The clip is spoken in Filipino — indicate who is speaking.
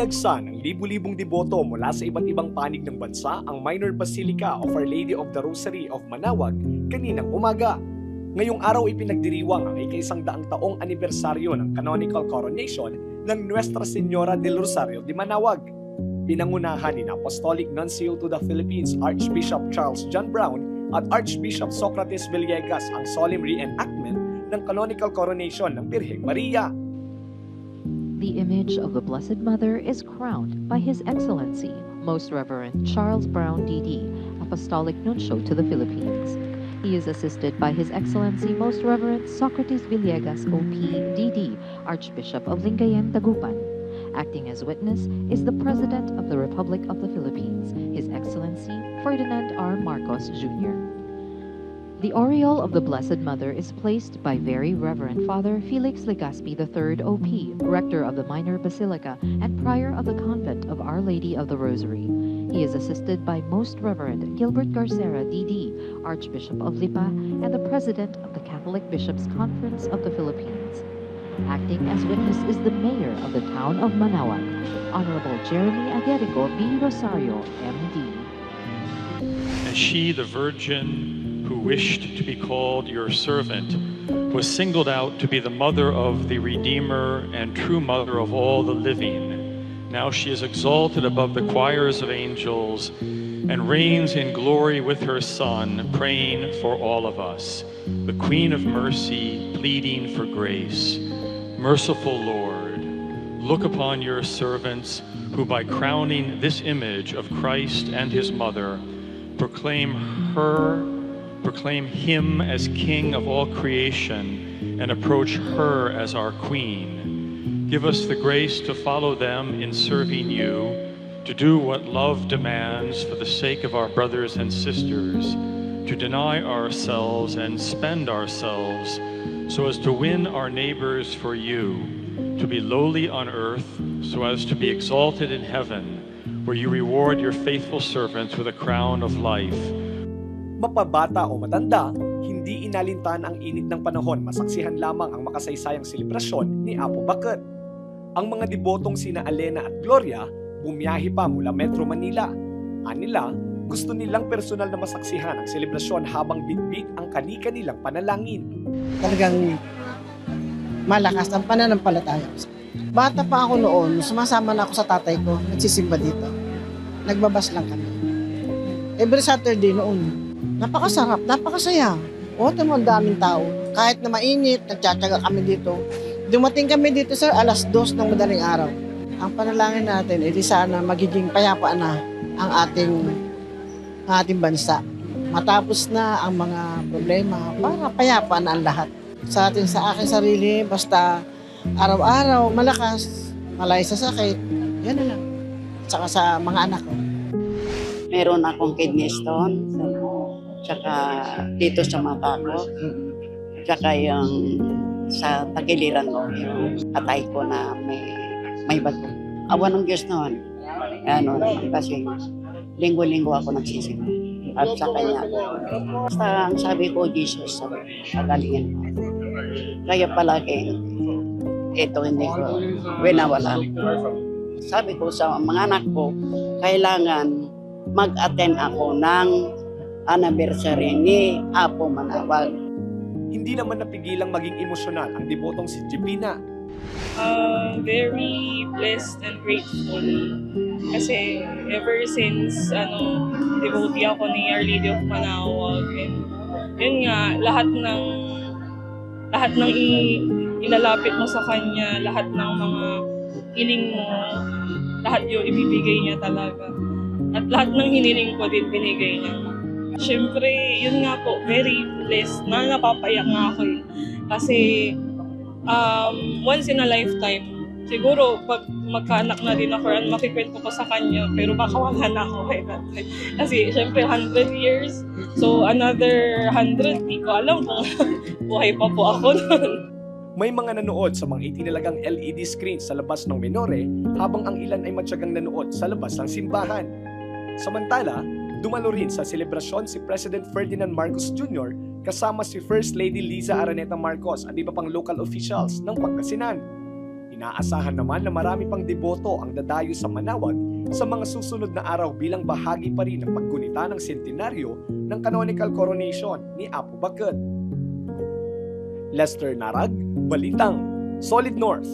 Speaker 1: Dinagsa ng libu-libong deboto mula sa iba't ibang panig ng bansa ang Minor Basilica of Our Lady of the Rosary of Manaoag kaninang umaga. Ngayong araw ipinagdiriwang ang ika-100 taong anibersaryo ng canonical coronation ng Nuestra Señora del Rosario de Manaoag. Pinangunahan ni Apostolic Nuncio to the Philippines Archbishop Charles John Brown at Archbishop Socrates Villegas ang solemn reenactment ng canonical coronation ng Birheng Maria.
Speaker 2: The image of the Blessed Mother is crowned by His Excellency, Most Reverend Charles Brown, D.D., Apostolic Nuncio to the Philippines. He is assisted by His Excellency, Most Reverend Socrates Villegas, O.P., D.D., Archbishop of Lingayen, Dagupan. Acting as witness is the President of the Republic of the Philippines, His Excellency Ferdinand R. Marcos, Jr. The aureole of the Blessed Mother is placed by Very Reverend Father Felix Legazpi III, O.P., Rector of the Minor Basilica and Prior of the Convent of Our Lady of the Rosary. He is assisted by Most Reverend Gilbert Garcera, D.D., Archbishop of Lipa and the President of the Catholic Bishops' Conference of the Philippines. Acting as witness is the Mayor of the town of Manaoag, Honorable Jeremy Aguerico B. Rosario, M.D.
Speaker 3: And she, the Virgin, who wished to be called your servant, was singled out to be the mother of the Redeemer and true mother of all the living. Now she is exalted above the choirs of angels and reigns in glory with her Son, praying for all of us. The Queen of Mercy, pleading for grace. Merciful Lord, look upon your servants who by crowning this image of Christ and his mother proclaim him as King of all creation and approach her as our Queen. Give us the grace to follow them in serving you, to do what love demands for the sake of our brothers and sisters, to deny ourselves and spend ourselves so as to win our neighbors for you, to be lowly on earth so as to be exalted in heaven, where you reward your faithful servants with a crown of life.
Speaker 1: Mapabata o matanda, hindi inalintan ang init ng panahon, masaksihan lamang ang makasaysayang selebrasyon ni Apo Baket. Ang mga debotong sina Alena at Gloria bumiyahe pa mula Metro Manila. Anila, gusto nilang personal na masaksihan ang selebrasyon habang bitbit ang kani-kanilang panalangin.
Speaker 4: Talagang malakas ang pananampalataya ko. Bata pa ako noon, sumasama na ako sa tatay ko, nagsisimba dito. Nagbabas lang kami. Every Saturday noon, napakasarap, napakasaya. O, ang daming tao. Kahit na mainit, nagtsatsaga kami dito. Dumating kami dito, sir, 2:00 ng madaling araw. Ang panalangin natin, edi sana magiging payapa na ang ating bansa. Matapos na ang mga problema para payapa na ang lahat. Sa akin sarili, basta araw-araw, malakas, malay sa sakit, yan na lang. Tsaka sa mga anak ko.
Speaker 5: Meron akong kidney stone, tsaka dito sa mata ko, tsaka yung sa tagiliran ko, yung atay ko na may bato. Awa ng Diyos noon, kasi linggo-linggo ako nagsisimba. At sa Kanya, basta ang sabi ko, Jesus, pagalingan mo. Kaya palagi, ito hindi ko winawala. Sabi ko sa mga anak ko, kailangan mag-attend ako ng anniversary ni Apo Manaoag.
Speaker 1: Hindi naman napigilang maging emosyonal ang debotong si Jibina.
Speaker 6: Very blessed and grateful kasi ever since devotee ako ni Our Lady of Manaoag, and yun nga, lahat ng ilalapit mo sa Kanya, lahat ng mga hiling mo, lahat yun ibibigay niya talaga. At lahat ng hiniling ko din binigay niya. Siyempre, yun nga po, very blessed na napapayak nga ako eh. Kasi once in a lifetime, siguro pag magkaanak na din ako at makikwento ko sa kanya, pero baka wala na ako kay tatay. Kasi siyempre 100 years, so another 100, di ko alam kung buhay pa po ako nun.
Speaker 1: May mga nanood sa mga itinalagang LED screen sa labas ng Menore habang ang ilan ay matyagang nanood sa labas ng simbahan. Samantala, dumalo rin sa selebrasyon si President Ferdinand Marcos Jr. kasama si First Lady Liza Araneta Marcos at iba pang local officials ng Pangasinan. Inaasahan naman na marami pang deboto ang dadayo sa Manawag sa mga susunod na araw bilang bahagi pa rin ng paggunita ng sentenaryo ng canonical coronation ni Apo Bakit. Lester Narag, Balitang Solid North.